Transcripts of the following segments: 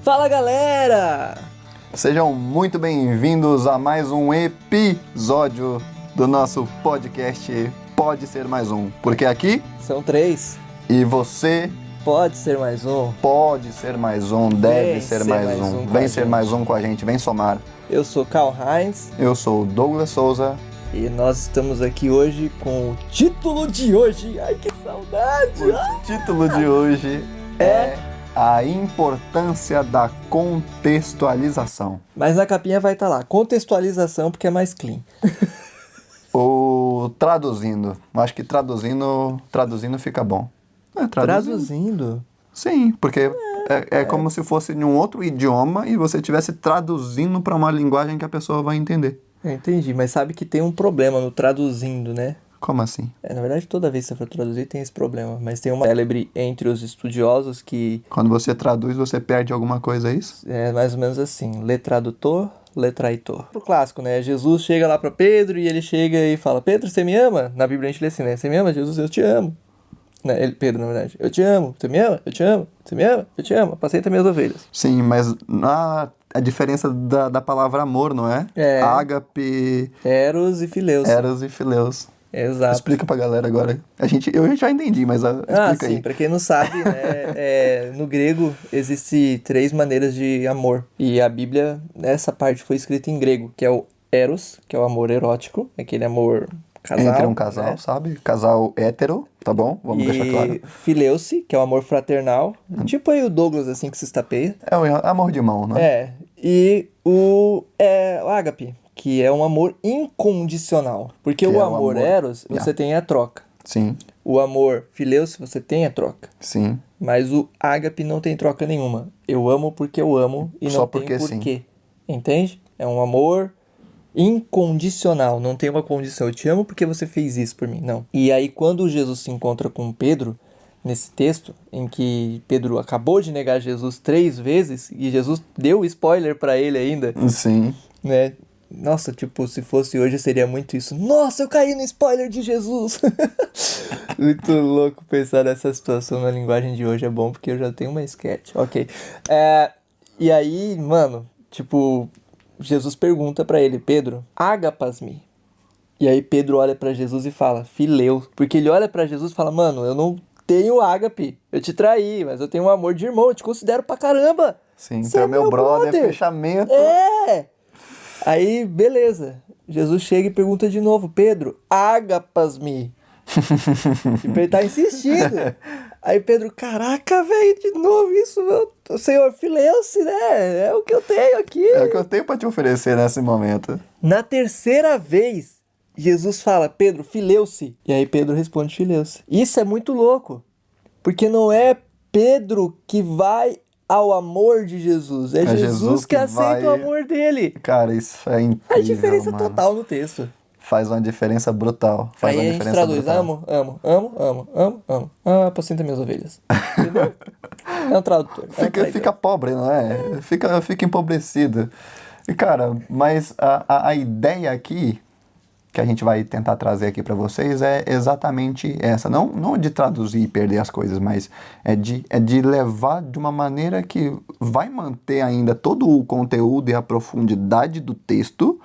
Fala, galera! Sejam muito bem-vindos a mais um episódio do nosso podcast Pode Ser Mais Um. Porque aqui... São 3. E você... Pode ser mais um. Pode ser mais um, deve ser mais um. Vem ser mais um com a gente, vem somar. Eu sou Karl Heinz. Eu sou o Douglas Souza. E nós estamos aqui hoje com o título de hoje. Ai, que saudade! O título de hoje é a importância da contextualização. Mas na capinha vai estar lá, contextualização, porque é mais clean. Ou traduzindo. Acho que traduzindo fica bom. Traduzindo? Sim, porque é como se fosse em um outro idioma e você estivesse traduzindo para uma linguagem que a pessoa vai entender. Eu entendi, mas sabe que tem um problema no traduzindo, né? Como assim? Na verdade, toda vez que você for traduzir tem esse problema, mas tem uma célebre entre os estudiosos que... Quando você traduz, você perde alguma coisa, é isso? É mais ou menos assim, lê tradutor, lê traitor. O clássico, né? Jesus chega lá para Pedro e ele chega e fala, Pedro, você me ama? Na Bíblia a gente lê assim, né? Você me ama? Jesus, eu te amo. Pedro, na verdade. Eu te amo. Você me ama? Eu te amo. Você me ama? Eu te amo. Apacenta minhas ovelhas. Sim, mas a diferença da palavra amor, não é? Ágape... Eros e Fileus. Eros e Fileus. Exato. Explica pra galera agora. Eu já entendi, mas explica aí. Sim, pra quem não sabe, né, no grego existem 3 maneiras de amor. E a Bíblia, essa parte foi escrita em grego, que é o eros, que é o amor erótico, aquele amor casal. Entre um casal, né? Sabe? Casal hétero, tá bom? Vamos deixar claro. E Fileuce, que é o amor fraternal. Tipo aí o Douglas, assim, que se estapeia. É o amor de mão, né? E o ágape, que é um amor incondicional. Porque o amor eros, você tem a troca. Sim. O amor fileus, você tem a troca. Sim. Mas o ágape não tem troca nenhuma. Eu amo porque eu amo e Só não porque tem porquê. sim. Entende? É um amor incondicional. Não tem uma condição. Eu te amo porque você fez isso por mim. Não. E aí quando Jesus se encontra com Pedro, nesse texto, em que Pedro acabou de negar Jesus 3 vezes, e Jesus deu spoiler pra ele ainda. Sim. Né? Nossa, tipo, se fosse hoje seria muito isso. Nossa, eu caí no spoiler de Jesus. Muito louco pensar nessa situação na linguagem de hoje. É bom porque eu já tenho uma sketch. Ok. E aí, mano, tipo, Jesus pergunta pra ele, Pedro, agapas-me. E aí Pedro olha pra Jesus e fala, fileu. Porque ele olha pra Jesus e fala, mano, eu não tenho ágape. Eu te traí, mas eu tenho um amor de irmão. Eu te considero pra caramba. Sim, então é meu brother, fechamento. Aí, beleza. Jesus chega e pergunta de novo, Pedro, agapas-me. Tipo, ele tá insistindo. Aí Pedro, caraca, velho, de novo isso, meu senhor, fileu-se, né? É o que eu tenho aqui. É o que eu tenho pra te oferecer nesse momento. Na 3ª vez, Jesus fala, Pedro, fileu-se. E aí Pedro responde, fileu-se. Isso é muito louco. Porque não é Pedro que vai ao amor de Jesus. É Jesus que aceita o amor dele. Cara, isso é incrível, a diferença total no texto. Faz uma diferença brutal. Aí a gente traduz, brutal. amo. Apacenta minhas ovelhas. Entendeu? É um tradutor. Fica pobre, não é? Fica empobrecido. E, cara, mas a ideia aqui que a gente vai tentar trazer aqui para vocês é exatamente essa. Não de traduzir e perder as coisas, mas é de levar de uma maneira que vai manter ainda todo o conteúdo e a profundidade do texto,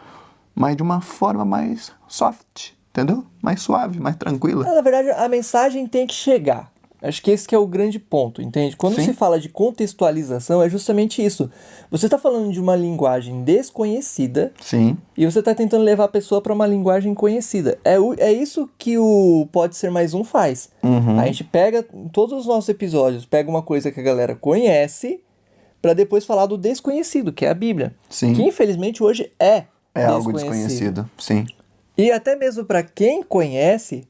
mas de uma forma mais soft, entendeu? Mais suave, mais tranquila. Na verdade, a mensagem tem que chegar. Acho que esse que é o grande ponto, entende? Quando se fala de contextualização, é justamente isso. Você está falando de uma linguagem desconhecida. Sim. E você está tentando levar a pessoa para uma linguagem conhecida. É isso que o Pode Ser Mais Um faz. Uhum. A gente pega todos os nossos episódios, pega uma coisa que a galera conhece, para depois falar do desconhecido, que é a Bíblia. Sim. Que infelizmente hoje é algo desconhecido. Sim. E até mesmo para quem conhece,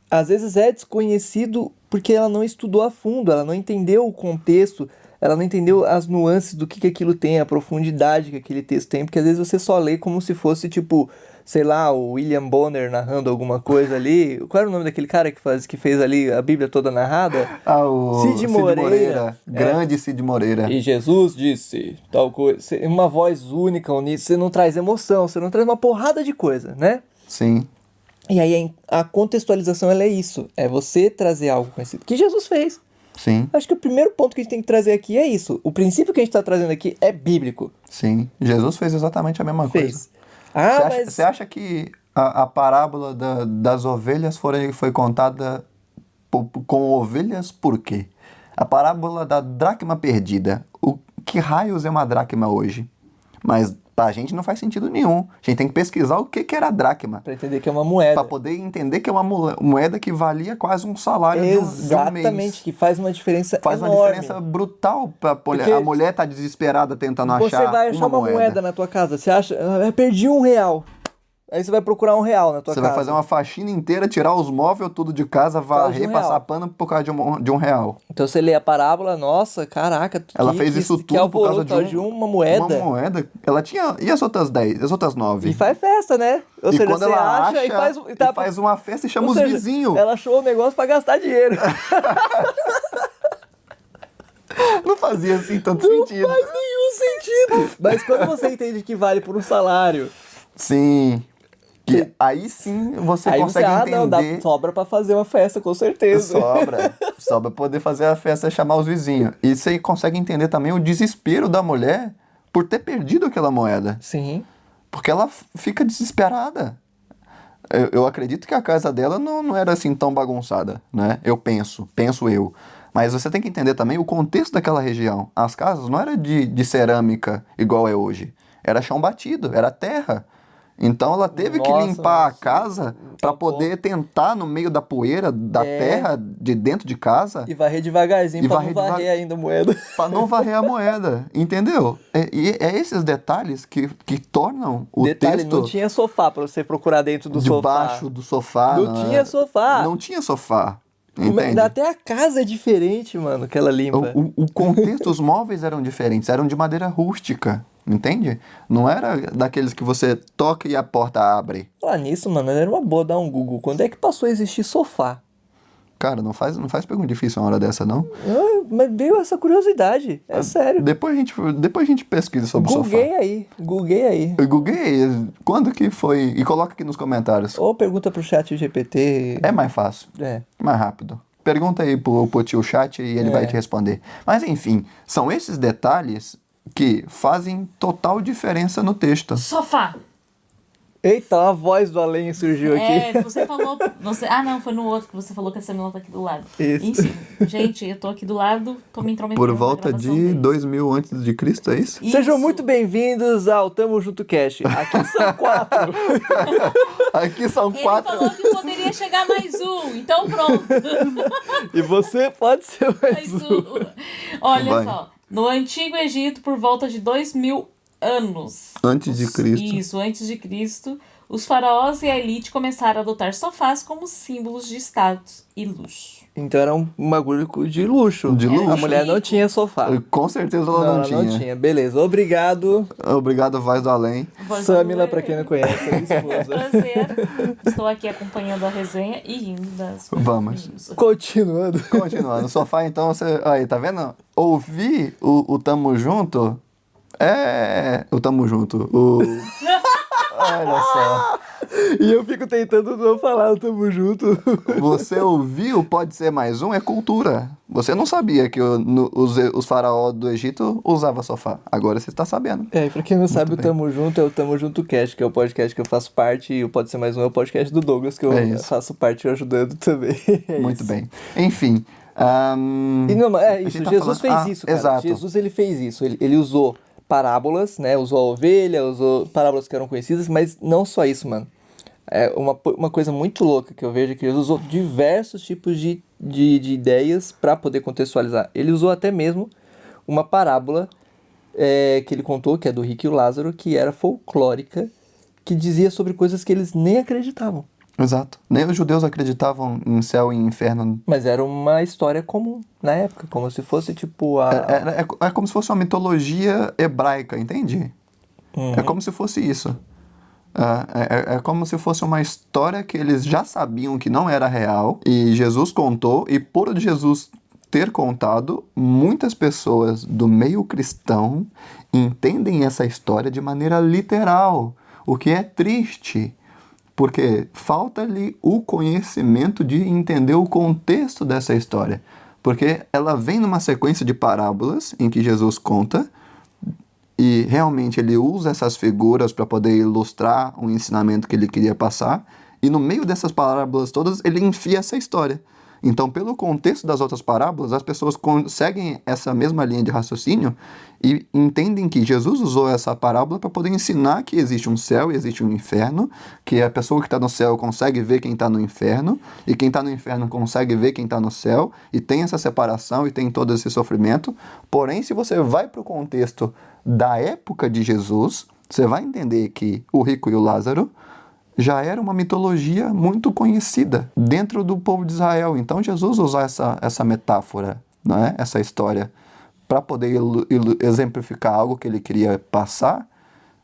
às vezes é desconhecido porque ela não estudou a fundo, ela não entendeu o contexto, ela não entendeu as nuances do que aquilo tem, a profundidade que aquele texto tem, porque às vezes você só lê como se fosse, tipo, sei lá, o William Bonner narrando alguma coisa ali. Qual era o nome daquele cara que fez ali a Bíblia toda narrada? O Cid Moreira. Grande Cid Moreira. E Jesus disse tal coisa. Uma voz única, você não traz emoção, você não traz uma porrada de coisa, né? Sim. E aí a contextualização ela é isso, é você trazer algo conhecido, que Jesus fez. Sim, Acho que o primeiro ponto que a gente tem que trazer aqui é isso. O princípio que a gente tá trazendo aqui é bíblico. sim. Jesus fez exatamente a mesma coisa. Fez. Ah, Você acha que a parábola das ovelhas foi contada com ovelhas por quê? A parábola da dracma perdida. Que raios é uma dracma hoje? Mas pra gente não faz sentido nenhum. A gente tem que pesquisar o que era a dracma. pra entender que é uma moeda. Pra poder entender que é uma moeda que valia quase um salário de um Exatamente, mês. que faz uma diferença Faz uma enorme. diferença brutal. Porque A mulher tá desesperada tentando Você achar vai achar uma moeda na tua casa, você acha, perdi R$1. Aí você vai procurar R$1 na tua Você casa. vai fazer uma faxina inteira, tirar os móveis tudo de casa, varrer, R$1. passar pano por causa de um real. Então você lê a parábola, nossa, caraca. Ela fez isso tudo por causa de uma moeda. Uma moeda. Ela tinha... E as outras 10? As outras 9? E faz festa, né? Ou E seja, quando você ela acha acha, e faz uma festa e chama Ou os seja, vizinhos. Ela achou o negócio pra gastar dinheiro. Não fazia assim tanto sentido. Faz nenhum sentido. Mas quando você entende que vale por um salário... Sim. Que aí sim você Aí consegue você, não, entender. sobra pra fazer uma festa, com certeza. Sobra poder fazer a festa e chamar os vizinhos. E você consegue entender também o desespero da mulher por ter perdido aquela moeda. Sim. Porque ela fica desesperada. Eu acredito que a casa dela não era assim tão bagunçada, né? Eu penso eu. Mas você tem que entender também o contexto daquela região. As casas não eram de cerâmica igual é hoje. Era chão batido, era terra. Então ela teve que limpar a casa para poder tentar no meio da poeira, da terra, de dentro de casa. E varrer devagarzinho pra não varrer ainda a moeda. Para não varrer a moeda, entendeu? E esses detalhes que tornam o texto... não tinha sofá pra você procurar dentro do sofá. Debaixo do sofá. Não tinha sofá. Não tinha sofá. Entende? Até a casa é diferente, mano, que ela limpa. O contexto, os móveis eram diferentes, eram de madeira rústica, entende? Não era daqueles que você toca e a porta abre. Falar nisso, mano, era uma boa dar um Google. Quando é que passou a existir sofá? Cara, não faz pergunta difícil uma hora dessa, não. Mas veio essa curiosidade, é sério. Depois a gente pesquisa sobre o sofá. Googlei aí. Eu googlei quando que foi, e coloca aqui nos comentários. Ou pergunta pro chat GPT. É mais fácil, É. mais rápido. Pergunta aí pro tio chat e ele vai te responder. Mas enfim, são esses detalhes que fazem total diferença no texto. Sofá. Eita, a voz do além surgiu aqui. Você falou... não, foi no outro que você falou que a Samila tá aqui do lado. Isso. Enfim, gente, eu tô aqui do lado, tô me intrometendo Por na volta gravação de deles. 2000 antes de Cristo, é isso? Sejam Isso. muito bem-vindos ao Tamo Junto Cast. Aqui são 4. Aqui são Ele 4. falou que poderia chegar mais um, então pronto. E você pode ser mais Mais um. um. Olha Vai. só, no Antigo Egito, por volta de 2000 anos. Antes de Cristo. Isso, antes de Cristo. Os faraós e a elite começaram a adotar sofás como símbolos de status e luxo. Então era um bagulho de luxo. De luxo. A mulher não tinha sofá. Com certeza ela não tinha. Beleza, obrigado. Obrigado, Voz do Além. Samila, pra quem não conhece, é minha esposa. Prazer. Estou aqui acompanhando a resenha e rindo das Vamos. Continuando. Continuando. No sofá, então, você... Aí, tá vendo? Ouvir o Tamo Junto é... O Tamo Junto. Olha só. E eu fico tentando não falar o Tamo Junto. Você ouviu Pode Ser Mais Um é cultura. Você não sabia que os faraós do Egito usavam sofá. Agora você está sabendo. É, e pra quem não sabe, o bem. Tamo Junto é o Tamo Junto Cast, que é o podcast que eu faço parte, e o Pode Ser Mais Um é o podcast do Douglas, que eu É isso. faço parte ajudando também. É Muito isso. bem. Enfim. E não, é a isso, gente tá Jesus falando- fez isso, cara. Exato. Jesus, ele fez isso. Ele usou parábolas, né? Usou a ovelha, usou parábolas que eram conhecidas, mas não só isso, mano. É uma coisa muito louca que eu vejo é que Jesus usou diversos tipos de ideias para poder contextualizar. Ele usou até mesmo uma parábola que ele contou, que é do Rico e o Lázaro, que era folclórica, que dizia sobre coisas que eles nem acreditavam. Exato. Nem os judeus acreditavam em céu e inferno. Mas era uma história comum na época, como se fosse tipo É como se fosse uma mitologia hebraica, entende? É como se fosse isso. É como se fosse uma história que eles já sabiam que não era real e Jesus contou, e por Jesus ter contado, muitas pessoas do meio cristão entendem essa história de maneira literal, o que é triste. Porque falta-lhe o conhecimento de entender o contexto dessa história. Porque ela vem numa sequência de parábolas em que Jesus conta e realmente ele usa essas figuras para poder ilustrar o ensinamento que ele queria passar. E no meio dessas parábolas todas, ele enfia essa história. Então, pelo contexto das outras parábolas, as pessoas conseguem essa mesma linha de raciocínio e entendem que Jesus usou essa parábola para poder ensinar que existe um céu e existe um inferno, que a pessoa que está no céu consegue ver quem está no inferno, e quem está no inferno consegue ver quem está no céu, e tem essa separação e tem todo esse sofrimento. Porém, se você vai para o contexto da época de Jesus, você vai entender que o rico e o Lázaro já era uma mitologia muito conhecida dentro do povo de Israel. Então Jesus usou essa metáfora, né? Essa história, para poder exemplificar algo que ele queria passar,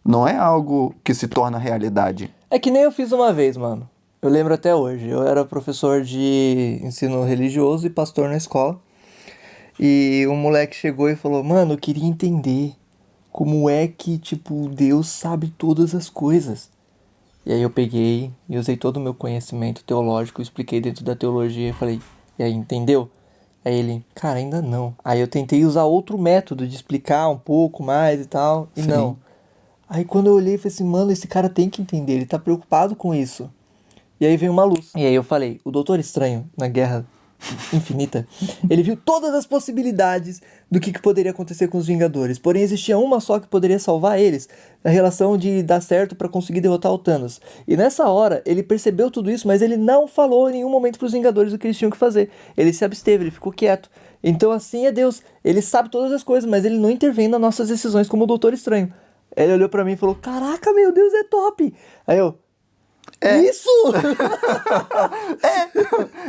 não é algo que se torna realidade. É que nem eu fiz uma vez, mano. Eu lembro até hoje. Eu era professor de ensino religioso e pastor na escola. E um moleque chegou e falou, mano, eu queria entender como é que, tipo, Deus sabe todas as coisas. E aí eu peguei e usei todo o meu conhecimento teológico, expliquei dentro da teologia e falei, e aí, entendeu? Aí ele, cara, ainda não. Aí eu tentei usar outro método de explicar um pouco mais e tal, e Sim. não. Aí quando eu olhei, eu falei assim, mano, esse cara tem que entender, ele tá preocupado com isso. E aí veio uma luz. E aí eu falei, o Doutor Estranho, na Guerra Infinita, ele viu todas as possibilidades do que poderia acontecer com os Vingadores. Porém, existia uma só que poderia salvar eles. A relação de dar certo pra conseguir derrotar o Thanos. E nessa hora, ele percebeu tudo isso, mas ele não falou em nenhum momento pros Vingadores o que eles tinham que fazer. Ele se absteve, ele ficou quieto. Então assim é Deus. Ele sabe todas as coisas, mas ele não intervém nas nossas decisões como o Doutor Estranho. Ele olhou pra mim e falou, caraca, meu Deus, é top. Aí eu, isso!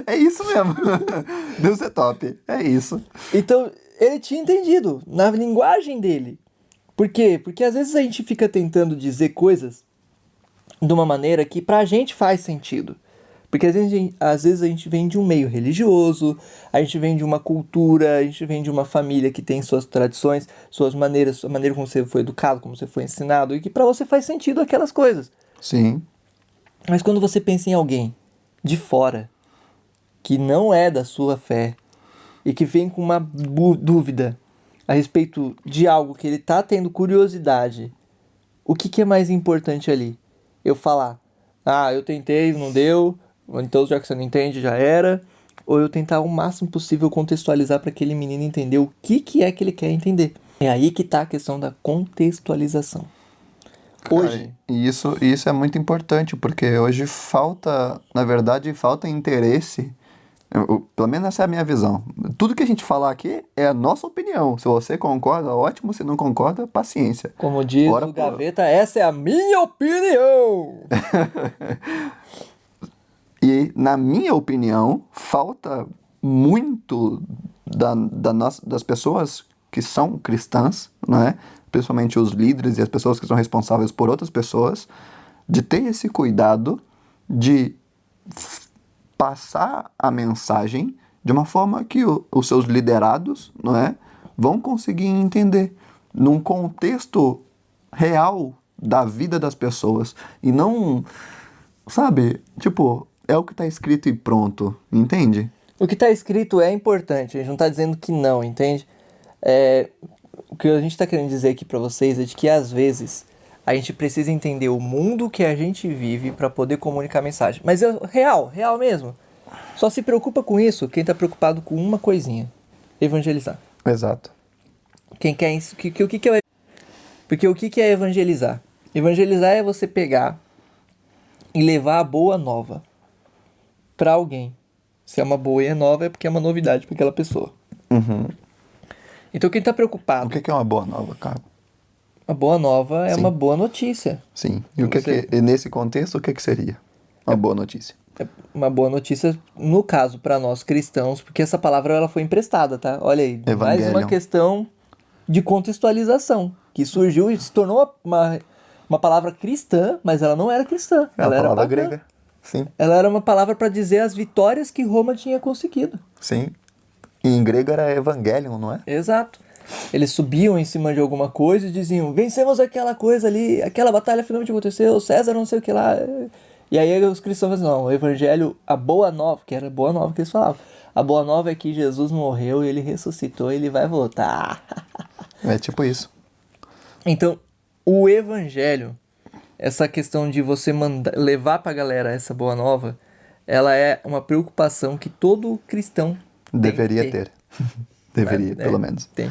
É isso mesmo. Deus é top. É isso. Então, ele tinha entendido na linguagem dele. Por quê? Porque às vezes a gente fica tentando dizer coisas de uma maneira que pra gente faz sentido. Porque às vezes a gente vem de um meio religioso, a gente vem de uma cultura, a gente vem de uma família que tem suas tradições, suas maneiras, a maneira como você foi educado, como você foi ensinado, e que pra você faz sentido aquelas coisas. Sim. Mas quando você pensa em alguém de fora, que não é da sua fé, e que vem com uma dúvida a respeito de algo que ele tá tendo curiosidade, o que é mais importante ali? Eu falar, eu tentei, não deu, então já que você não entende, já era, ou eu tentar o máximo possível contextualizar para aquele menino entender o que é que ele quer entender. É aí que tá a questão da contextualização. Hoje, Cara, e isso é muito importante, porque hoje na verdade, falta interesse. Pelo menos essa é a minha visão. Tudo que a gente falar aqui é a nossa opinião. Se você concorda, ótimo. Se não concorda, paciência. como diz Bora o Gaveta, essa é a minha opinião! E, na minha opinião, falta muito das pessoas que são cristãs, né? Principalmente os líderes e as pessoas que são responsáveis por outras pessoas, de ter esse cuidado de passar a mensagem de uma forma que os seus liderados, não é, vão conseguir entender num contexto real da vida das pessoas e não, sabe, tipo, é o que tá escrito e pronto, entende? O que tá escrito é importante, a gente não tá dizendo que não, entende? O que a gente tá querendo dizer aqui pra vocês é de que às vezes a gente precisa entender o mundo que a gente vive pra poder comunicar a mensagem. Mas é real mesmo. Só se preocupa com isso quem tá preocupado com uma coisinha: evangelizar. Exato. Quem quer isso? Porque o que é evangelizar? Evangelizar é você pegar e levar a boa nova pra alguém. Se é uma boa e é nova, é porque é uma novidade pra aquela pessoa. Uhum. Então quem tá O preocupado, que é uma boa nova, cara? a boa nova é Sim. uma boa notícia. Sim. E e nesse contexto, o que seria uma boa notícia? É uma boa notícia, no caso, pra nós cristãos, porque essa palavra ela foi emprestada, tá? Olha aí, mais uma Evangelion. questão de contextualização, que surgiu e se tornou uma palavra cristã, mas ela não era cristã. É uma Ela era palavra pagã. grega. Sim. Ela era uma palavra para dizer as vitórias que Roma tinha conseguido. Sim. E em grego era Evangelion, não é? Exato. Eles subiam em cima de alguma coisa e diziam: vencemos aquela coisa ali, aquela batalha finalmente aconteceu, César não sei o que lá. E aí os cristãos falam: não, o evangelho, a boa nova, que era a boa nova que eles falavam, A boa nova é que Jesus morreu, ele ressuscitou, ele vai voltar. É tipo isso. Então, o evangelho, essa questão de você levar pra galera essa boa nova, ela é uma preocupação que todo cristão Deveria tem que ter. Deveria, pelo menos. Tem.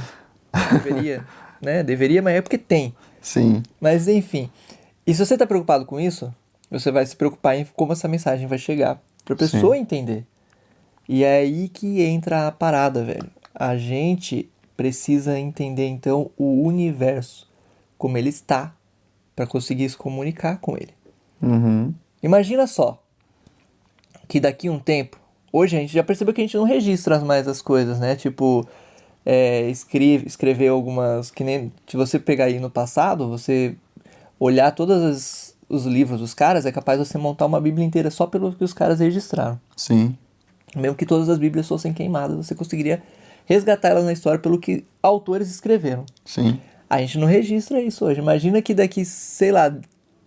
Deveria, né? Deveria, mas é porque tem. Sim, Mas enfim. E se você tá preocupado com isso, você vai se preocupar em como essa mensagem vai chegar pra pessoa entender. E é aí que entra a parada, velho. A gente precisa entender então o universo, como ele está, pra conseguir se comunicar com ele. uhum. Imagina só que daqui a um tempo, hoje a gente já percebeu que a gente não registra mais as coisas, né? Tipo, escrever algumas, que nem se você pegar aí no passado, você olhar todos os livros dos caras, é capaz de você montar uma Bíblia inteira só pelo que os caras registraram. Sim, Mesmo que todas as Bíblias fossem queimadas, você conseguiria resgatar elas na história pelo que autores escreveram. sim. A gente não registra isso hoje. Imagina que daqui, sei lá,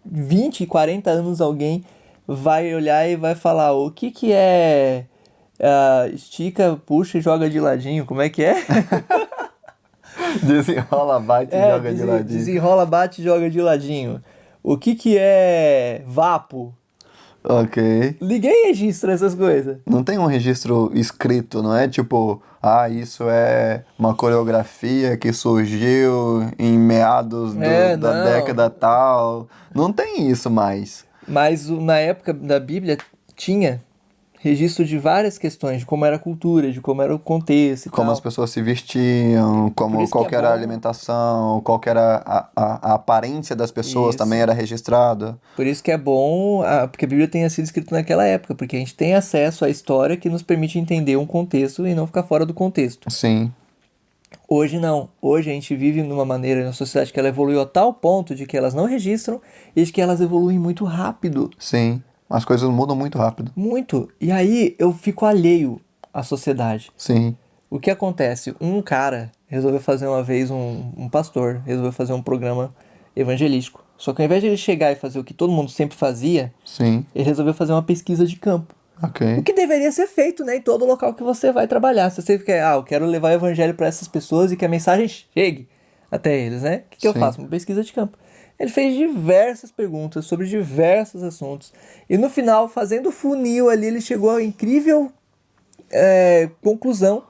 20, 40 anos alguém vai olhar e vai falar o que é estica, puxa e joga de ladinho. Como é que é? Desenrola, bate e joga de ladinho. Desenrola, bate e joga de ladinho. O que é vapo? Ok. Ninguém registra essas coisas. Não tem um registro escrito, não é tipo, isso é uma coreografia que surgiu em meados da Não. década tal. Não tem isso mais. Mas na época da Bíblia tinha registro de várias questões, de como era a cultura, de como era o contexto e Como tal. as pessoas se vestiam, Por isso qual que que é era a bom. alimentação, qual que era a aparência das pessoas Isso. também era registrada. Por isso que é bom, porque a Bíblia tenha sido escrita naquela época, porque a gente tem acesso à história que nos permite entender um contexto e não ficar fora do contexto. Sim, Hoje não. Hoje a gente vive numa maneira, numa sociedade que ela evoluiu a tal ponto de que elas não registram e de que elas evoluem muito rápido. sim. As coisas mudam muito rápido. Muito. E aí eu fico alheio à sociedade. Sim, O que acontece? Um cara resolveu fazer uma vez, um pastor, resolveu fazer um programa evangelístico. Só que ao invés de ele chegar e fazer o que todo mundo sempre fazia, sim. ele resolveu fazer uma pesquisa de campo. O Ok. que deveria ser feito, né, em todo local que você vai trabalhar. Se você quer, eu quero levar o evangelho para essas pessoas e que a mensagem chegue até eles, né? O que eu Sim. faço? Uma pesquisa de campo. Ele fez diversas perguntas sobre diversos assuntos. E no final, fazendo funil ali, ele chegou à incrível conclusão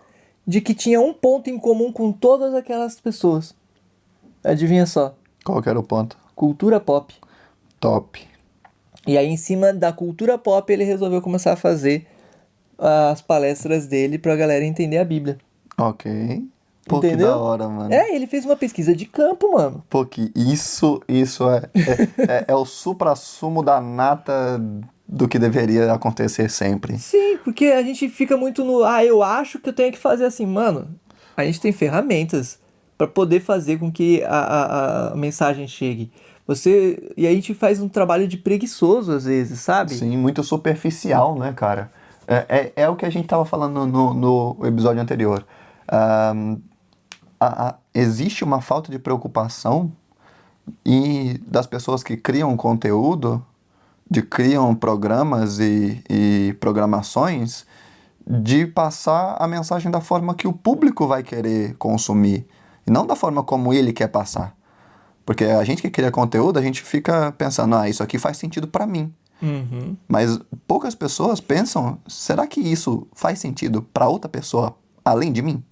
de que tinha um ponto em comum com todas aquelas pessoas. Adivinha só? Qual que era o ponto? Cultura pop. Top. E aí, em cima da cultura pop, ele resolveu começar a fazer as palestras dele pra galera entender a Bíblia. Ok. Pô, que Entendeu? da hora, mano. Ele fez uma pesquisa de campo, mano. Pô, que isso é o suprassumo da nata do que deveria acontecer sempre. Sim, porque a gente fica muito no, eu acho que eu tenho que fazer assim, mano. A gente tem ferramentas pra poder fazer com que a mensagem chegue. E a gente faz um trabalho de preguiçoso às vezes, sabe? Sim, muito superficial, né, cara? É o que a gente tava falando no episódio anterior. Existe uma falta de preocupação das pessoas que criam conteúdo, criam programas e programações, de passar a mensagem da forma que o público vai querer consumir, e não da forma como ele quer passar. Porque a gente que cria conteúdo, a gente fica pensando, isso aqui faz sentido pra mim. Uhum. Mas poucas pessoas pensam, será que isso faz sentido pra outra pessoa além de mim?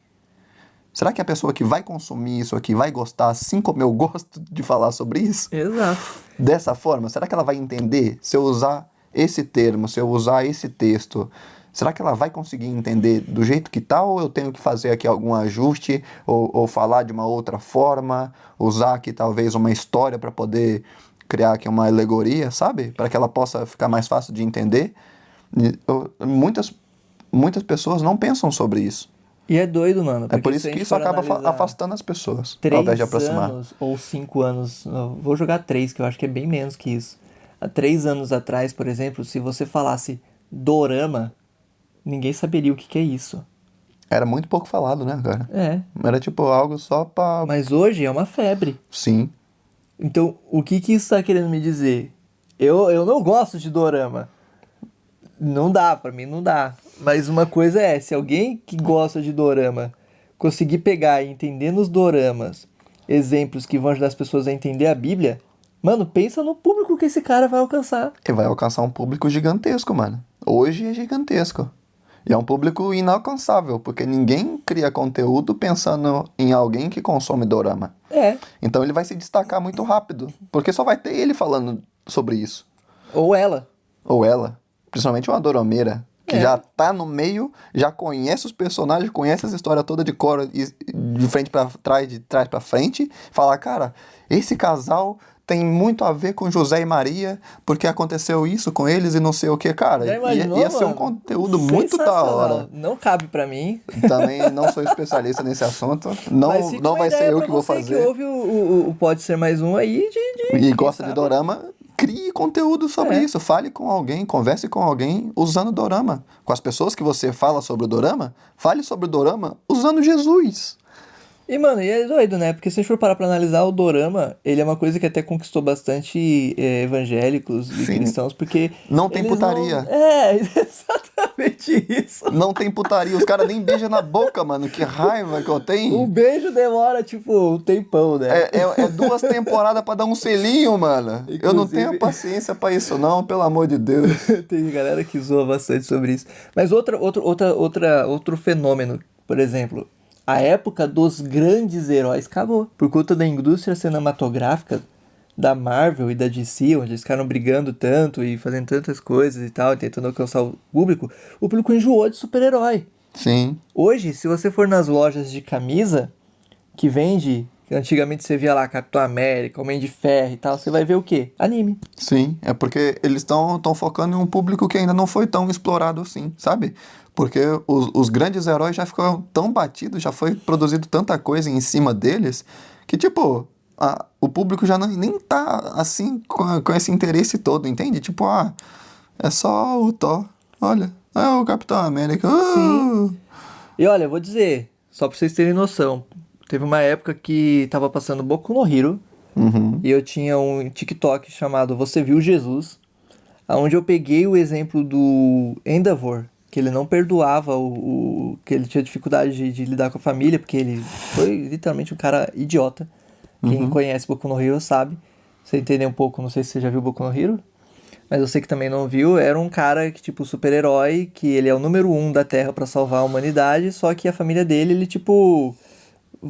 Será que a pessoa que vai consumir isso aqui vai gostar assim como eu gosto de falar sobre isso? Exato. Dessa forma, será que ela vai entender se eu usar esse termo, se eu usar esse texto? Será que ela vai conseguir entender do jeito que tá, ou eu tenho que fazer aqui algum ajuste, ou falar de uma outra forma, usar aqui talvez uma história para poder criar aqui uma alegoria, sabe? Para que ela possa ficar mais fácil de entender. Muitas pessoas não pensam sobre isso. E é doido, mano. É por se isso a que gente isso for acaba analisar afastando as pessoas, ao 3 invés de aproximar. anos ou 5 anos, vou jogar 3, que eu acho que é bem menos que isso. Há 3 anos atrás, por exemplo, se você falasse dorama, ninguém saberia o que é isso. Era muito pouco falado, né, cara? É. Era tipo algo só pra... Mas hoje é uma febre. Sim. Então, o que isso tá querendo me dizer? Eu não gosto de dorama. Não dá, pra mim não dá. Mas uma coisa é, se alguém que gosta de dorama conseguir pegar e entender nos doramas exemplos que vão ajudar as pessoas a entender a Bíblia, mano, pensa no público que esse cara vai alcançar. E vai alcançar um público gigantesco, mano. Hoje é gigantesco. E é um público inalcançável, porque ninguém cria conteúdo pensando em alguém que consome dorama. É. Então ele vai se destacar muito rápido, porque só vai ter ele falando sobre isso. Ou ela. Ou ela, principalmente uma dorameira, que É. já tá no meio, já conhece os personagens, conhece essa história toda de cor, de frente pra trás, de trás pra frente, fala, cara, esse casal tem muito a ver com José e Maria, porque aconteceu isso com eles e não sei o que, cara. Já imaginou, Ia ser um mano? conteúdo muito da Sensacional. hora. Não cabe pra mim. Também não sou especialista nesse assunto, Mas não, fica não uma vai ideia ser eu pra que vou você fazer. que ouve o Pode Ser Mais Um aí E quem gosta de sabe? dorama, crie conteúdo sobre É. isso. Fale com alguém, converse com alguém usando dorama. Com as pessoas que você fala sobre o dorama, fale sobre o dorama usando Jesus. E, mano, e é doido, né? Porque se a gente for parar pra analisar o dorama, ele é uma coisa que até conquistou bastante evangélicos e Sim. cristãos, porque... Não tem eles putaria. É, exatamente isso. Não tem putaria, os caras nem beijam na boca, mano. Que raiva que eu O tenho. beijo demora, tipo, um tempão, né? É 2 temporadas pra dar um selinho, mano. Eu não Inclusive- tenho paciência pra isso, não, pelo amor de Deus. Tem galera que zoa bastante sobre isso. Mas outro fenômeno, por exemplo, a época dos grandes heróis acabou. Por conta da indústria cinematográfica da Marvel e da DC, onde eles ficaram brigando tanto e fazendo tantas coisas e tal, tentando alcançar o público enjoou de super-herói. Sim, Hoje, se você for nas lojas de camisa que vende, que antigamente você via lá Capitão América, Homem de Ferro e tal, você vai ver o quê? Anime. sim. É porque eles estão focando em um público que ainda não foi tão explorado assim, sabe? Porque os grandes heróis já ficaram tão batidos, já foi produzido tanta coisa em cima deles, que tipo, o público já nem tá assim com esse interesse todo, entende? Tipo, é só o Thor. Olha, é o Capitão América. Sim. E olha, eu vou dizer, só pra vocês terem noção, teve uma época que tava passando Boku no Hero, Uhum. e eu tinha um TikTok chamado Você Viu Jesus, onde eu peguei o exemplo do Endeavor, que ele não perdoava que ele tinha dificuldade de lidar com a família, porque ele foi literalmente um cara idiota. Quem conhece Boku no Hero sabe. Você entender um pouco, não sei se você já viu Boku no Hero, mas eu sei que também não viu. Era um cara que, tipo, super-herói, que ele é o número 1 da Terra pra salvar a humanidade, só que a família dele, ele, tipo,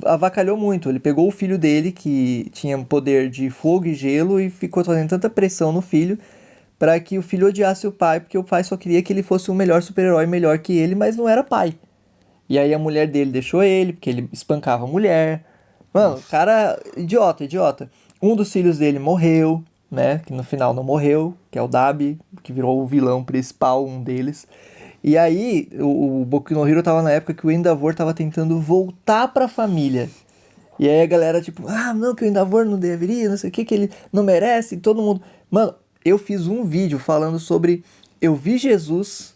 avacalhou muito. Ele pegou o filho dele, que tinha poder de fogo e gelo, e ficou fazendo tanta pressão no filho para que o filho odiasse o pai, porque o pai só queria que ele fosse o melhor super-herói, melhor que ele, mas não era pai. E aí a mulher dele deixou ele, porque ele espancava a mulher. Mano, o cara, idiota. Um dos filhos dele morreu, né, que no final não morreu, que é o Dabi, que virou o vilão principal, um deles. E aí, o Boku no Hero tava na época que o Endeavor tava tentando voltar pra família. E aí a galera, tipo, não, que o Endeavor não deveria, não sei o que ele não merece, e todo mundo... Mano, eu fiz um vídeo falando sobre... Eu vi Jesus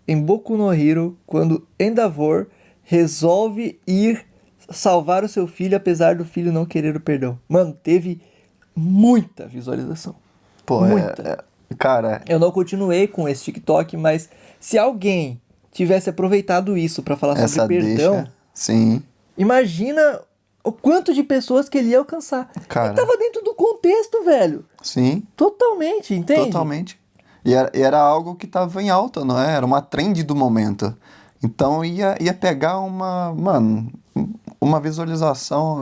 em Boku no Hero quando Endeavor resolve ir salvar o seu filho, apesar do filho não querer o perdão. Mano, teve muita visualização. Pô, Muita. cara, Eu não continuei com esse TikTok, mas se alguém tivesse aproveitado isso pra falar essa sobre perdão, deixa. Sim, imagina o quanto de pessoas que ele ia alcançar. Cara. Ele tava dentro do contexto, velho. sim. Totalmente, entende? Totalmente. E era algo que tava em alta, não é? Era uma trend do momento. Então ia pegar uma visualização,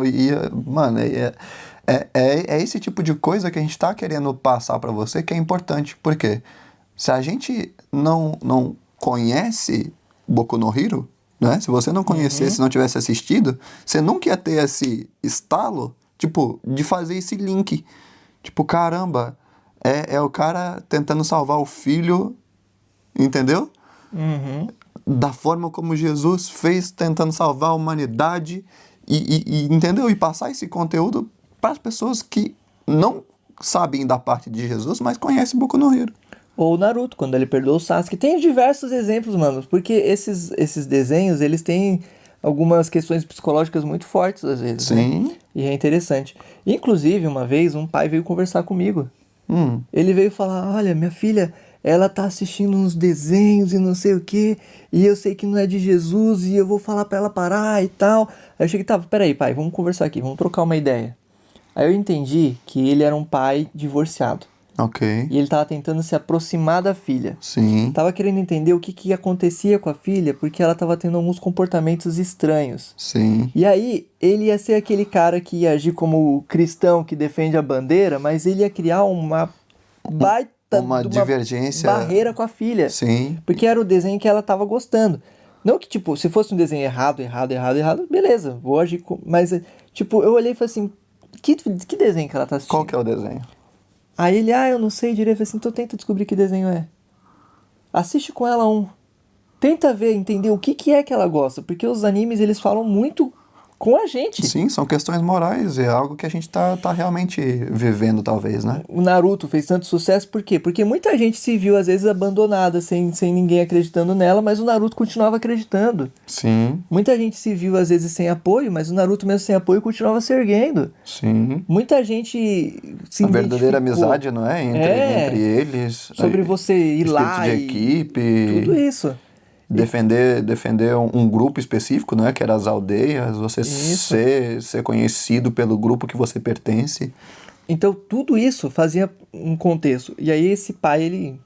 é esse tipo de coisa que a gente tá querendo passar para você que é importante. Por quê? Se a gente não conhece Boku no Hero, né? Se você não conhecesse, não tivesse assistido, você nunca ia ter esse estalo, tipo, de fazer esse link. Tipo, caramba, é o cara tentando salvar o filho, entendeu? Uhum. Da forma como Jesus fez, tentando salvar a humanidade, entendeu? E passar esse conteúdo para as pessoas que não sabem da parte de Jesus, mas conhecem Boku no Hero. Ou o Naruto, quando ele perdoou o Sasuke. Tem diversos exemplos, mano, porque esses desenhos, eles têm algumas questões psicológicas muito fortes, às vezes, né? Sim. E é interessante. Inclusive, uma vez, um pai veio conversar comigo. Ele veio falar, olha, minha filha, ela tá assistindo uns desenhos e não sei o que, e eu sei que não é de Jesus, e eu vou falar pra ela parar e tal. Aí eu cheguei, tá, peraí, pai, vamos conversar aqui, vamos trocar uma ideia. Aí eu entendi que ele era um pai divorciado, Ok. e ele tava tentando se aproximar da filha. Sim. Tava querendo entender o que acontecia com a filha, porque ela tava tendo alguns comportamentos estranhos. Sim. E aí, ele ia ser aquele cara que ia agir como o cristão que defende a bandeira, mas ele ia criar uma baita Uma de divergência. barreira com a filha. Sim. Porque era o desenho que ela tava gostando. Não que, tipo, se fosse um desenho errado, beleza, vou agir com... Mas, tipo, eu olhei e falei assim, que desenho que ela tá assistindo? Qual que é o desenho? Aí ele, eu não sei direito. Eu falei assim, então tenta descobrir que desenho é. Assiste com ela um. Tenta ver, entender o que é que ela gosta. Porque os animes, eles falam muito com a gente. Sim, são questões morais, é algo que a gente tá realmente vivendo, talvez, né? O Naruto fez tanto sucesso, por quê? Porque muita gente se viu, às vezes, abandonada, sem ninguém acreditando nela, mas o Naruto continuava acreditando. Sim, Muita gente se viu, às vezes, sem apoio, mas o Naruto, mesmo sem apoio, continuava se erguendo. sim. Muita gente se A verdadeira identificou. amizade, não é? Entre eles. Sobre você ir espírito lá de e equipe. tudo isso. Defender um grupo específico, não é? Que era as aldeias, você Isso. ser conhecido pelo grupo que você pertence. Então, tudo isso fazia um contexto. E aí, esse pai, ele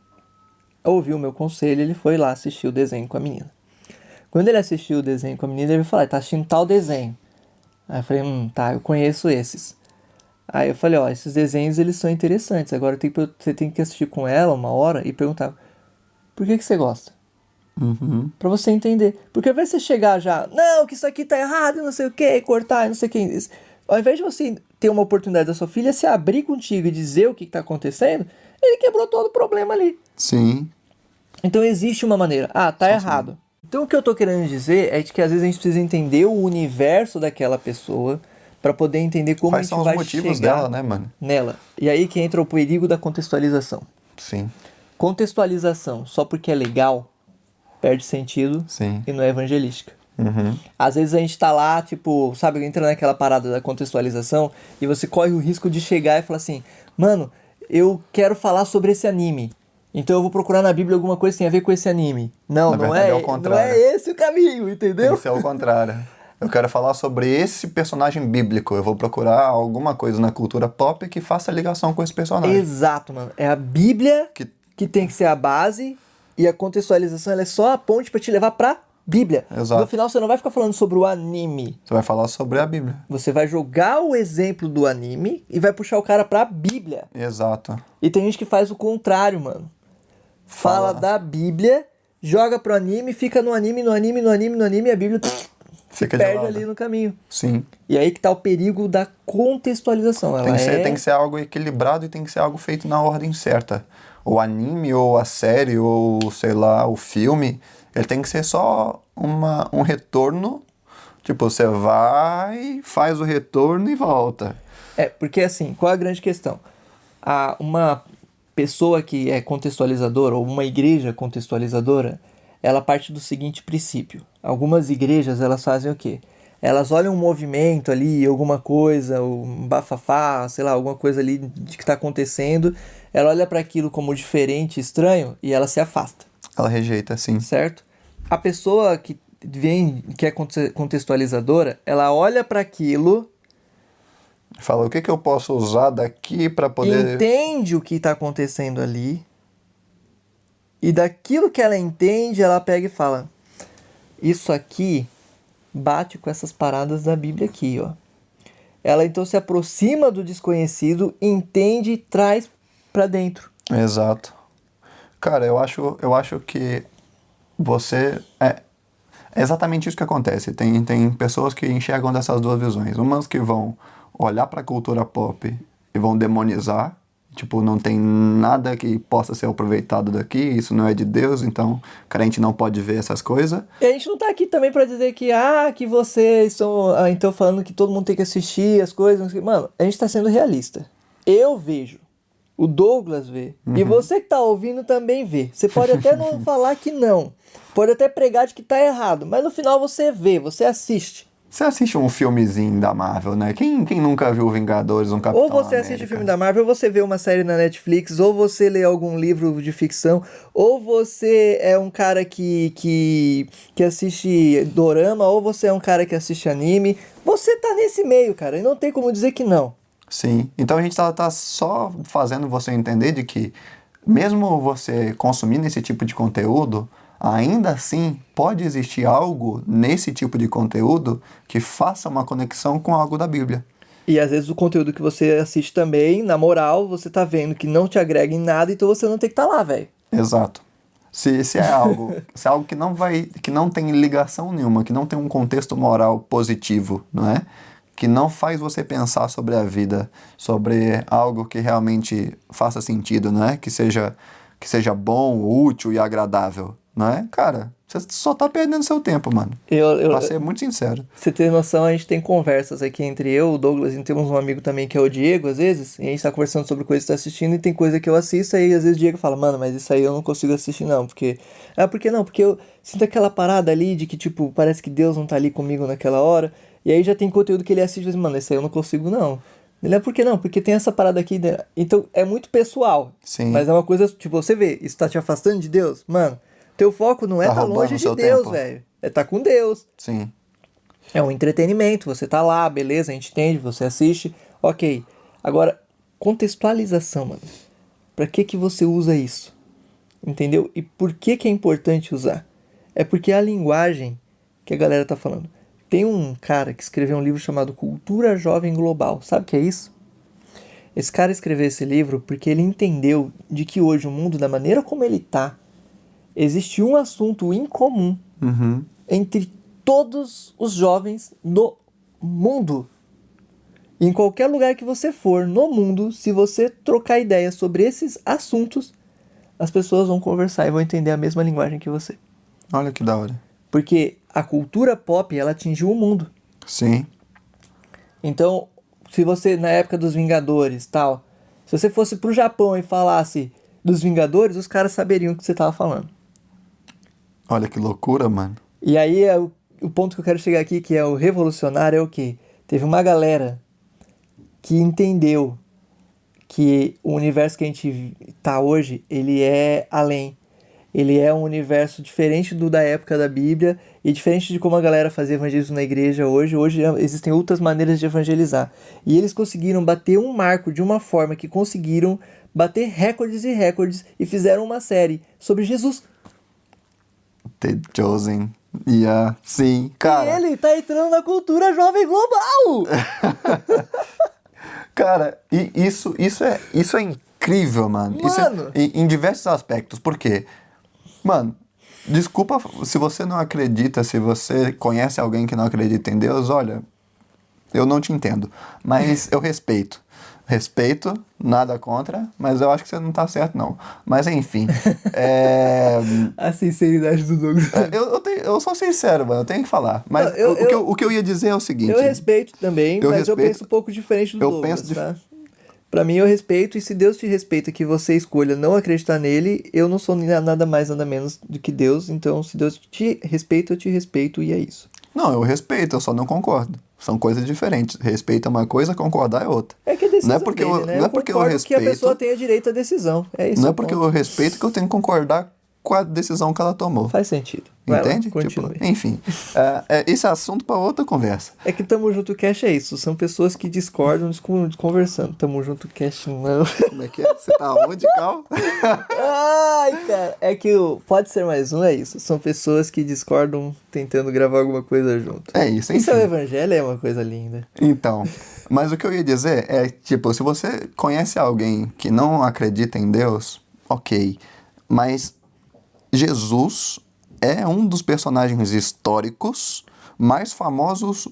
ouviu o meu conselho, ele foi lá assistir o desenho com a menina. Quando ele assistiu o desenho com a menina, ele falou, tá assistindo tal desenho. Aí eu falei, tá, eu conheço esses. Aí eu falei, esses desenhos, eles são interessantes. Agora você tem que assistir com ela uma hora e perguntar, por que você gosta? Uhum. Pra você entender. Porque ao invés de você chegar já, não, que isso aqui tá errado, não sei o que, cortar, não sei o que. Ao invés de você ter uma oportunidade da sua filha se abrir contigo e dizer o que tá acontecendo, ele quebrou todo o problema ali. Sim, Então existe uma maneira. Tá errado. Então o que eu tô querendo dizer é de que às vezes a gente precisa entender o universo daquela pessoa pra poder entender como quais a são gente os vai motivos chegar dela, né, mano? nela. E aí que entra o perigo da contextualização. Sim, Contextualização só porque é legal perde sentido sim. e não é evangelística. Uhum. Às vezes a gente tá lá, tipo, sabe, entra naquela parada da contextualização e você corre o risco de chegar e falar assim, mano, eu quero falar sobre esse anime, então eu vou procurar na Bíblia alguma coisa que tem a ver com esse anime. Não, Na não verdade, é o não contrário. é esse o caminho, Tem entendeu? que ser ao contrário. Eu quero falar sobre esse personagem bíblico. Eu vou procurar alguma coisa na cultura pop que faça ligação com esse personagem. Exato, mano. É a Bíblia Que- que tem que ser a base e a contextualização ela é só a ponte pra te levar pra Bíblia. Exato. No final você não vai ficar falando sobre o anime. Você vai falar sobre a Bíblia. Você vai jogar o exemplo do anime e vai puxar o cara pra Bíblia. Exato. E tem gente que faz o contrário, mano. Fala da Bíblia, joga pro anime, fica no anime, e a Bíblia se Fica de perde lado. ali no caminho. Sim. E aí que tá o perigo da contextualização. Ela Tem que ser algo equilibrado e tem que ser algo feito na ordem certa. O anime, ou a série, ou sei lá, o filme, ele tem que ser só um retorno. Tipo, você vai, faz o retorno e volta. Porque assim, qual é a grande questão? Uma pessoa que é contextualizadora, ou uma igreja contextualizadora, ela parte do seguinte princípio. Algumas igrejas, elas fazem o quê? Elas olham um movimento ali, alguma coisa, um bafafá, sei lá, alguma coisa ali de que está acontecendo, ela olha para aquilo como diferente, estranho, e ela se afasta, Ela rejeita, sim. certo? A pessoa que que é contextualizadora, ela olha para aquilo, Fala, o que eu posso usar daqui para poder... entende o que está acontecendo ali, e daquilo que ela entende, ela pega e fala, isso aqui bate com essas paradas da Bíblia aqui, ó. Ela então se aproxima do desconhecido, entende e traz pra dentro. Exato. Cara, eu acho que você... É exatamente isso que acontece. Tem pessoas que enxergam dessas duas visões. Umas que vão olhar para a cultura pop e vão demonizar. Tipo, não tem nada que possa ser aproveitado daqui, isso não é de Deus, então crente não pode ver essas coisas. E a gente não tá aqui também pra dizer que vocês estão então falando que todo mundo tem que assistir as coisas. Não sei. Mano, a gente tá sendo realista. Eu vejo. O Douglas vê. E você que tá ouvindo também vê. Você pode até não falar que não. Pode até pregar de que tá errado. Mas no final você vê, você assiste. Você assiste um filmezinho da Marvel, né? Quem nunca viu Vingadores, um Capitão Ou você América? assiste o filme da Marvel, ou você vê uma série na Netflix, ou você lê algum livro de ficção, ou você é um cara que assiste dorama, ou você é um cara que assiste anime. Você tá nesse meio, cara, e não tem como dizer que não. Sim. Então a gente tá só fazendo você entender de que, mesmo você consumindo esse tipo de conteúdo, ainda assim pode existir algo nesse tipo de conteúdo que faça uma conexão com algo da Bíblia. E às vezes o conteúdo que você assiste também, na moral, você tá vendo que não te agrega em nada, então você não tem que estar lá, velho. Exato. Se é algo, se é algo que não tem ligação nenhuma, que não tem um contexto moral positivo, não é? Que não faz você pensar sobre a vida, sobre algo que realmente faça sentido, não é? Que seja bom, útil e agradável, não é? Cara, você só tá perdendo seu tempo, mano. Pra ser muito sincero. Você ter noção, a gente tem conversas aqui entre eu, o Douglas, e temos um amigo também que é o Diego, às vezes, e a gente tá conversando sobre coisas que tá assistindo, e tem coisa que eu assisto, aí às vezes o Diego fala, mano, mas isso aí eu não consigo assistir não, porque... Ah, por que não? Porque eu sinto aquela parada ali de que, tipo, parece que Deus não tá ali comigo naquela hora, e aí já tem conteúdo que ele assiste e diz, mano, esse aí eu não consigo não. Ele é por que não? Porque tem essa parada aqui, né? Então é muito pessoal, Sim. mas é uma coisa, tipo, você vê, isso tá te afastando de Deus? Mano, teu foco não é Tá tá roubando longe o de seu Deus, tempo. velho. É tá com Deus. Sim. É um entretenimento, você tá lá, beleza, a gente entende, você assiste, ok. Agora, contextualização, mano. Pra que você usa isso? Entendeu? E por que é importante usar? É porque é a linguagem que a galera tá falando. Tem um cara que escreveu um livro chamado Cultura Jovem Global. Sabe o que é isso? Esse cara escreveu esse livro porque ele entendeu de que hoje o mundo, da maneira como ele tá, existe um assunto em comum entre todos os jovens do mundo. Em qualquer lugar que você for no mundo, se você trocar ideias sobre esses assuntos, as pessoas vão conversar e vão entender a mesma linguagem que você. Olha que da hora. Porque a cultura pop, ela atingiu o mundo. Sim. Então, se você, na época dos Vingadores, tal, se você fosse pro Japão e falasse dos Vingadores, os caras saberiam o que você tava falando. Olha que loucura, mano. E aí, o ponto que eu quero chegar aqui, que é o revolucionário, é o quê? Teve uma galera que entendeu que o universo que a gente tá hoje, ele é além. Ele é um universo diferente do da época da Bíblia e diferente de como a galera fazia evangelismo na igreja hoje. Hoje existem outras maneiras de evangelizar. E eles conseguiram bater um marco de uma forma que conseguiram bater recordes e recordes e fizeram uma série sobre Jesus. The Chosen. Yeah. Sim, cara. E ele tá entrando na cultura jovem global! Cara, e isso é incrível, mano. Isso Mano! em diversos aspectos. Por quê? Mano, desculpa se você não acredita, se você conhece alguém que não acredita em Deus, olha, eu não te entendo. Mas eu respeito. Respeito, nada contra, mas eu acho que você não tá certo, não. Mas enfim. A sinceridade do Douglas. Eu sou sincero, mano, eu tenho que falar. Mas Não, o que eu ia dizer é o seguinte. Eu respeito também, Eu mas eu respeito- penso um pouco diferente do eu Douglas, penso tá? Pra mim, eu respeito, e se Deus te respeita que você escolha não acreditar nele, eu não sou nada mais, nada menos do que Deus. Então, se Deus te respeita, eu te respeito, e é isso. Não, eu respeito, eu só não concordo. São coisas diferentes. Respeito é uma coisa, concordar é outra. É que a decisão Não é porque dele, eu- né? não é porque eu concordo que a respeito- pessoa tenha direito à decisão. É isso. Não é o porque ponto. eu respeito que eu tenho que concordar com a decisão que ela tomou. Faz sentido. Vai lá, Entende? continue. Tipo, enfim. Esse é assunto para outra conversa. É que Tamo Junto Cash é isso. São pessoas que discordam conversando. Tamo Junto Cash não. Como é que é? Você tá onde, Cal? Ai, cara. É que pode ser mais um, é isso. São pessoas que discordam tentando gravar alguma coisa junto. É isso, enfim. Isso é o evangelho, é uma coisa linda. Então, mas o que eu ia dizer é, tipo, se você conhece alguém que não acredita em Deus, ok. Mas Jesus é um dos personagens históricos mais famosos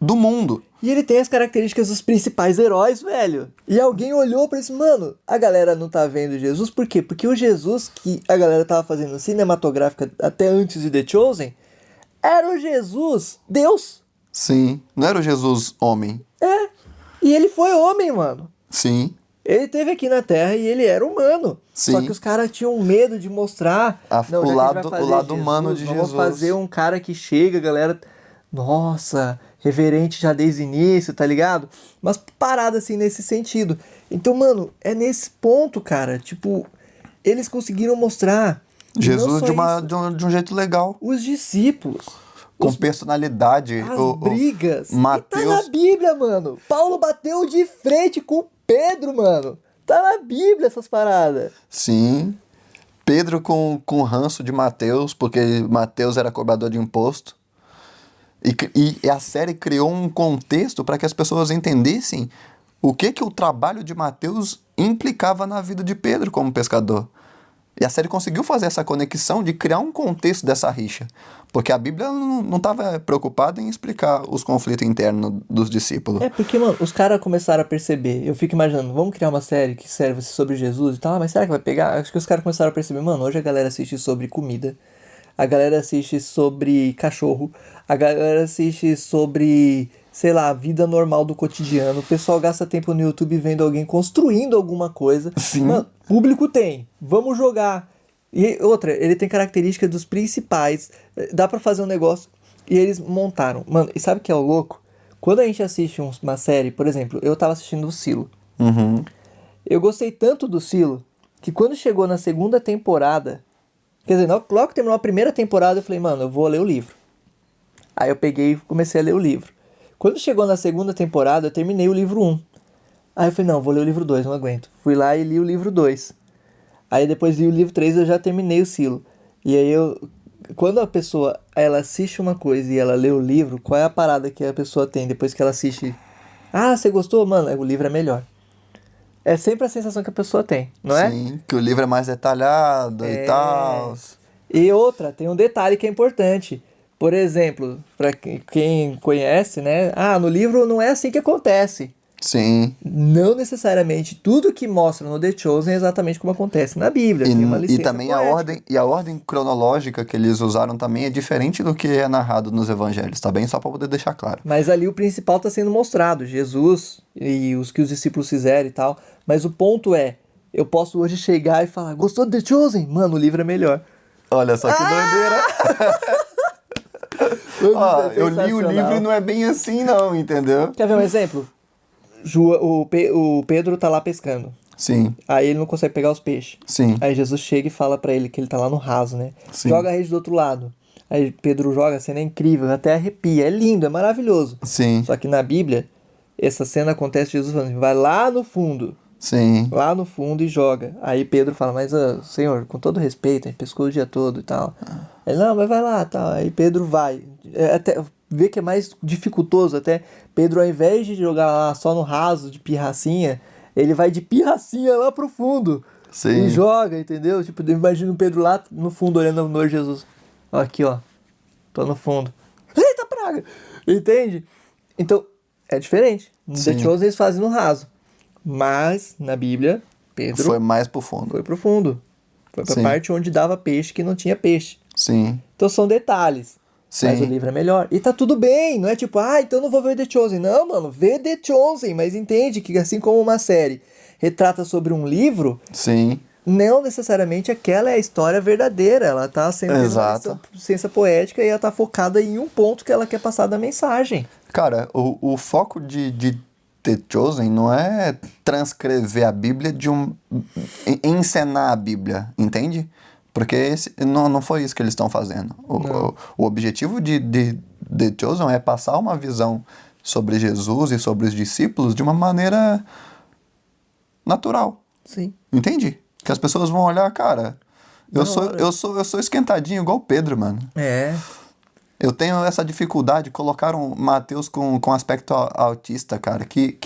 do mundo. E ele tem as características dos principais heróis, velho. E alguém olhou pra isso, mano, a galera não tá vendo Jesus, por quê? Porque o Jesus que a galera tava fazendo cinematográfica até antes de The Chosen era o Jesus Deus. Sim, não era o Jesus homem. É. E ele foi homem, mano. Sim, Ele esteve aqui na Terra e ele era humano. Sim. Só que os caras tinham medo de mostrar. O já que a gente lado- vai fazer o lado humano de vamos Jesus. fazer um cara que chega, galera. Nossa, reverente já desde o início, tá ligado? Mas parada assim nesse sentido. Então, mano, é nesse ponto, cara, tipo, eles conseguiram mostrar que não Jesus só isso, de um jeito legal, os discípulos, com personalidade. as brigas. E tá na Mateus, Bíblia, mano. Paulo bateu de frente com Pedro, mano. Tá na Bíblia essas paradas. sim. Pedro com ranço de Mateus, porque Mateus era cobrador de imposto. E a série criou um contexto para que as pessoas entendessem o que o trabalho de Mateus implicava na vida de Pedro como pescador. E a série conseguiu fazer essa conexão de criar um contexto dessa rixa. Porque a Bíblia não estava preocupada em explicar os conflitos internos dos discípulos. É porque, mano, os caras começaram a perceber. Eu fico imaginando, vamos criar uma série que serve sobre Jesus e tal, mas será que vai pegar? Acho que os caras começaram a perceber, mano, hoje a galera assiste sobre comida, a galera assiste sobre cachorro, a galera assiste sobre, sei lá, a vida normal do cotidiano. O pessoal gasta tempo no YouTube vendo alguém construindo alguma coisa. Sim. Mano, público tem, vamos jogar. E outra, ele tem características dos principais, dá pra fazer um negócio. E eles montaram. Mano, e sabe o que é o louco? Quando a gente assiste uma série, por exemplo, eu tava assistindo o Silo. Uhum. Eu gostei tanto do Silo, que quando chegou na segunda temporada, quer dizer, logo que terminou a primeira temporada, eu falei, mano, eu vou ler o livro. Aí eu peguei e comecei a ler o livro. Quando chegou na segunda temporada, eu terminei o livro 1. Aí eu falei, não, vou ler o livro 2, não aguento. Fui lá e li o livro 2. Aí depois li o livro 3, eu já terminei o Silo. E aí quando a pessoa, ela assiste uma coisa e ela lê o livro, qual é a parada que a pessoa tem depois que ela assiste? Ah, você gostou? Mano, o livro é melhor. É sempre a sensação que a pessoa tem, não é? Sim, que o livro é mais detalhado e tal. E outra, tem um detalhe que é importante. Por exemplo, para quem conhece, né? Ah, no livro não é assim que acontece. Sim. Não necessariamente tudo que mostra no The Chosen é exatamente como acontece na Bíblia. Tem uma E licença também poética. a ordem cronológica que eles usaram também é diferente do que é narrado nos evangelhos, tá bem? Só para poder deixar claro. Mas ali o principal está sendo mostrado, Jesus e os que os discípulos fizeram e tal. Mas o ponto é, eu posso hoje chegar e falar, gostou do The Chosen? Mano, o livro é melhor. Olha só que doideira. Ó, Isso é eu li o sensacional. livro e não é bem assim não, entendeu? Quer ver um exemplo? O Pedro tá lá pescando. Sim, Aí ele não consegue pegar os peixes. sim, Aí Jesus chega e fala pra ele que ele tá lá no raso, né? Sim. Joga a rede do outro lado. Aí Pedro joga, a cena é incrível, até arrepia. É lindo, é maravilhoso. sim, Só que na Bíblia, essa cena acontece Jesus falando, vai lá no fundo e joga. Aí Pedro fala, mas Senhor, com todo respeito, a gente pescou o dia todo e tal. Ele, não, mas vai lá, tal. Aí Pedro vai. Até vê que é mais dificultoso até. Pedro, ao invés de jogar lá só no raso, de pirracinha, ele vai de pirracinha lá pro fundo. Sim. E joga, entendeu? Tipo, eu imagino o Pedro lá no fundo, olhando no olho de Jesus. Ó, aqui, ó. Tô no fundo. Eita praga! Entende? Então, é diferente. No The Sim. Chosen eles fazem no raso. Mas, na Bíblia, Pedro Foi mais pro fundo. foi pro fundo. Foi pra Sim. parte onde dava peixe que não tinha peixe. Sim, Então são detalhes. Sim. Mas o livro é melhor. E tá tudo bem, não é tipo, então eu não vou ver The Chosen. Não, mano, vê The Chosen, mas entende que assim como uma série retrata sobre um livro, sim, não necessariamente aquela é a história verdadeira. Ela tá sempre tendo uma Exato. licença poética e ela tá focada em um ponto que ela quer passar da mensagem. Cara, o foco de The Chosen não é transcrever a Bíblia encenar a Bíblia, entende? Porque não foi isso que eles estão fazendo. O objetivo de The Chosen é passar uma visão sobre Jesus e sobre os discípulos de uma maneira natural, Sim. entende? Que as pessoas vão olhar, cara, Da eu hora. sou esquentadinho igual o Pedro, mano. É. Eu tenho essa dificuldade, colocaram Mateus com aspecto autista, cara. Que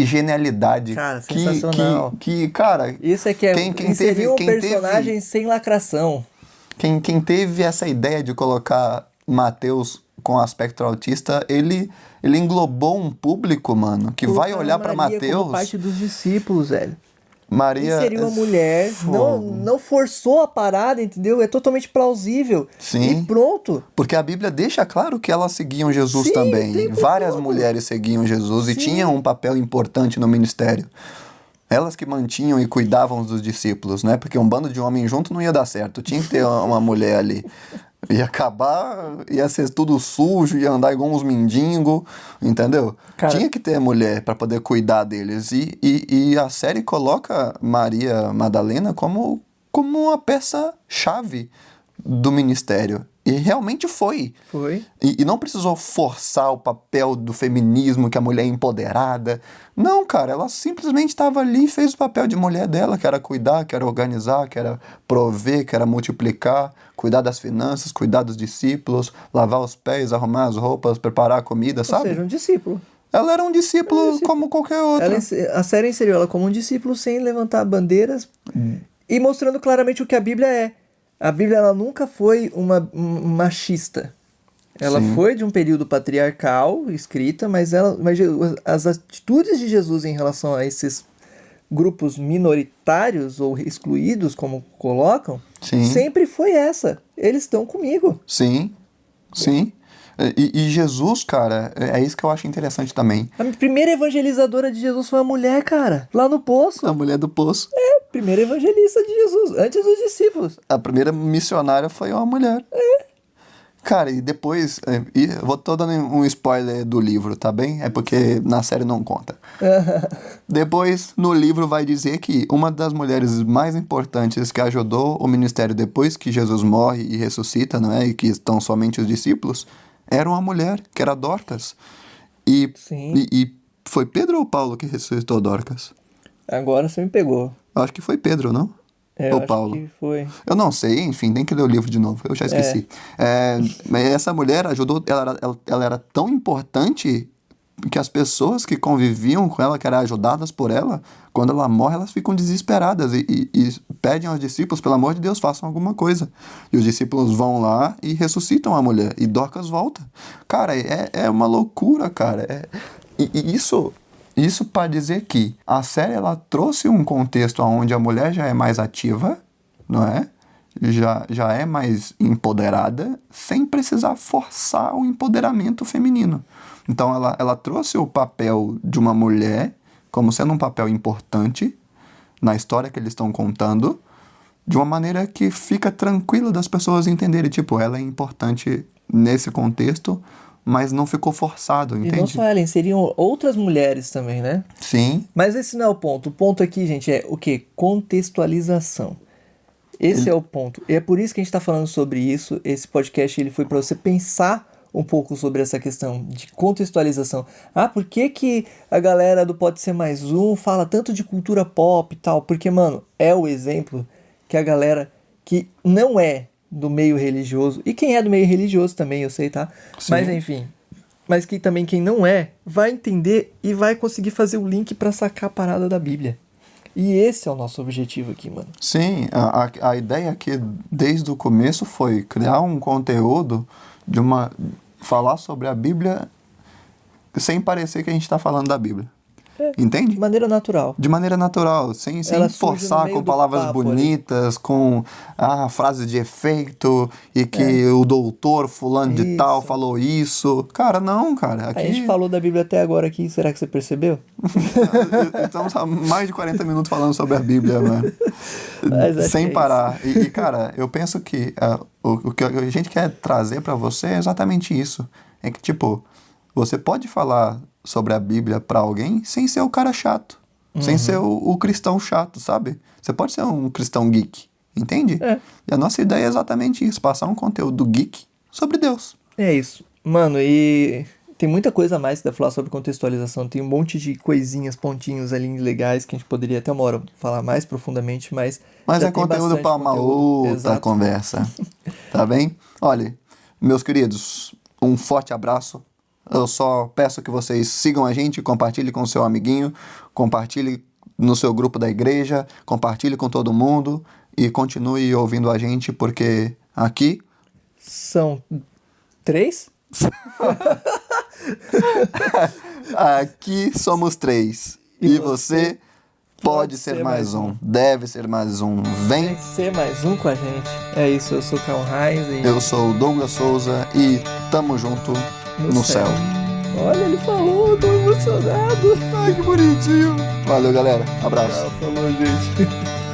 genialidade. Cara, sensacional. Cara, Isso é que é inserir um personagem sem lacração. quem teve essa ideia de colocar Mateus com aspecto autista, ele englobou um público, mano, que vai Colocaram olhar pra Maria como Mateus. parte dos discípulos, velho. Maria Inseriu uma mulher, não forçou a parada, entendeu? É totalmente plausível. Sim. E pronto. Porque a Bíblia deixa claro que elas seguiam Jesus Sim, também. o tempo Várias todo. mulheres seguiam Jesus e Sim. tinham um papel importante no ministério. Elas que mantinham e cuidavam dos discípulos, né? Porque um bando de homem junto não ia dar certo. Tinha que ter uma mulher ali. Ia acabar, ia ser tudo sujo, ia andar igual uns mendigos, entendeu? Cara- Tinha que ter mulher para poder cuidar deles. E a série coloca Maria Madalena como uma peça-chave do ministério. E realmente foi. Foi. E não precisou forçar o papel do feminismo, que a mulher é empoderada. Não, cara, ela simplesmente estava ali e fez o papel de mulher dela, que era cuidar, que era organizar, que era prover, que era multiplicar, cuidar das finanças, cuidar dos discípulos, lavar os pés, arrumar as roupas, preparar a comida, Ou sabe? seja, um discípulo. Ela era um discípulo como qualquer outro. A série inseriu ela como um discípulo sem levantar bandeiras e mostrando claramente o que a Bíblia é. A Bíblia ela nunca foi uma machista. Ela Sim. foi de um período patriarcal escrita, mas as atitudes de Jesus em relação a esses grupos minoritários ou excluídos, como colocam, Sim. sempre foi essa. Eles estão comigo. Sim, sim. E Jesus, cara, é isso que eu acho interessante também. A primeira evangelizadora de Jesus foi uma mulher, cara, lá no poço. A mulher do poço. Primeira evangelista de Jesus, antes dos discípulos. A primeira missionária foi uma mulher. Cara, e depois, eu vou tô dando um spoiler do livro, tá bem? É porque na série não conta. Depois, no livro vai dizer que uma das mulheres mais importantes que ajudou o ministério depois que Jesus morre e ressuscita, não é? E que estão somente os discípulos, era uma mulher, que era Dorcas. Sim. E foi Pedro ou Paulo que ressuscitou Dorcas? Agora você me pegou. Acho que foi Pedro, não? Eu Ou acho Paulo? que foi. Eu não sei, enfim, tem que ler o livro de novo, eu já esqueci. Mas essa mulher ajudou, ela era tão importante que as pessoas que conviviam com ela, que eram ajudadas por ela, quando ela morre, elas ficam desesperadas e pedem aos discípulos, pelo amor de Deus, façam alguma coisa. E os discípulos vão lá e ressuscitam a mulher, e Dorcas volta. Cara, é uma loucura, cara. E isso para dizer que a série ela trouxe um contexto onde a mulher já é mais ativa, não é? Já é mais empoderada, sem precisar forçar o empoderamento feminino. Então ela trouxe o papel de uma mulher como sendo um papel importante na história que eles estão contando, de uma maneira que fica tranquila das pessoas entenderem, tipo, ela é importante nesse contexto, mas não ficou forçado, E não entende? só ela, inseriam outras mulheres também, né? Sim. Mas esse não é o ponto. O ponto aqui, gente, é o quê? Contextualização. Esse é o ponto. E é por isso que a gente está falando sobre isso. Esse podcast ele foi para você pensar um pouco sobre essa questão de contextualização. Ah, por que a galera do Pode Ser Mais Um fala tanto de cultura pop e tal? Porque, mano, é o exemplo que a galera que não é do meio religioso, e quem é do meio religioso também, eu sei, tá? Sim. Mas enfim, mas que também quem não é, vai entender e vai conseguir fazer o link pra sacar a parada da Bíblia. E esse é o nosso objetivo aqui, mano. Sim, a ideia aqui desde o começo foi criar um conteúdo falar sobre a Bíblia sem parecer que a gente está falando da Bíblia. Entende? De maneira natural. De maneira natural, sem Ela surge no forçar meio com do palavras papo bonitas, com frases de efeito e que o doutor fulano de tal Isso. falou isso. Cara, não, cara. Aqui A gente falou da Bíblia até agora aqui, será que você percebeu? estamos há mais de 40 minutos falando sobre a Bíblia, mano. Mas acho Sem que é parar. E, cara, eu penso que o que a gente quer trazer pra você é exatamente isso. É que, tipo, você pode falar sobre a Bíblia pra alguém sem ser o cara chato. Sem ser o cristão chato, sabe? Você pode ser um cristão geek, entende? É. E a nossa ideia é exatamente isso. Passar um conteúdo geek sobre Deus. É isso. Mano, e tem muita coisa a mais que dá pra falar sobre contextualização. Tem um monte de coisinhas, pontinhos ali legais que a gente poderia até uma hora falar mais profundamente, mas Mas já é tem conteúdo bastante para uma conteúdo. outra Exato. conversa. Tá bem? Olha, meus queridos, um forte abraço. Eu só peço que vocês sigam a gente, compartilhe com o seu amiguinho, compartilhe no seu grupo da igreja, compartilhe com todo mundo e continue ouvindo a gente, porque aqui São 3? aqui somos 3. E você pode ser mais um. Deve ser mais um. Vem. Tem que ser mais um com a gente. É isso, eu sou o Carl Reis e Eu sou o Douglas Souza e tamo junto no céu. Olha, ele falou, tô emocionado. Ai, que bonitinho. Valeu, galera. Abraço. Falou, gente.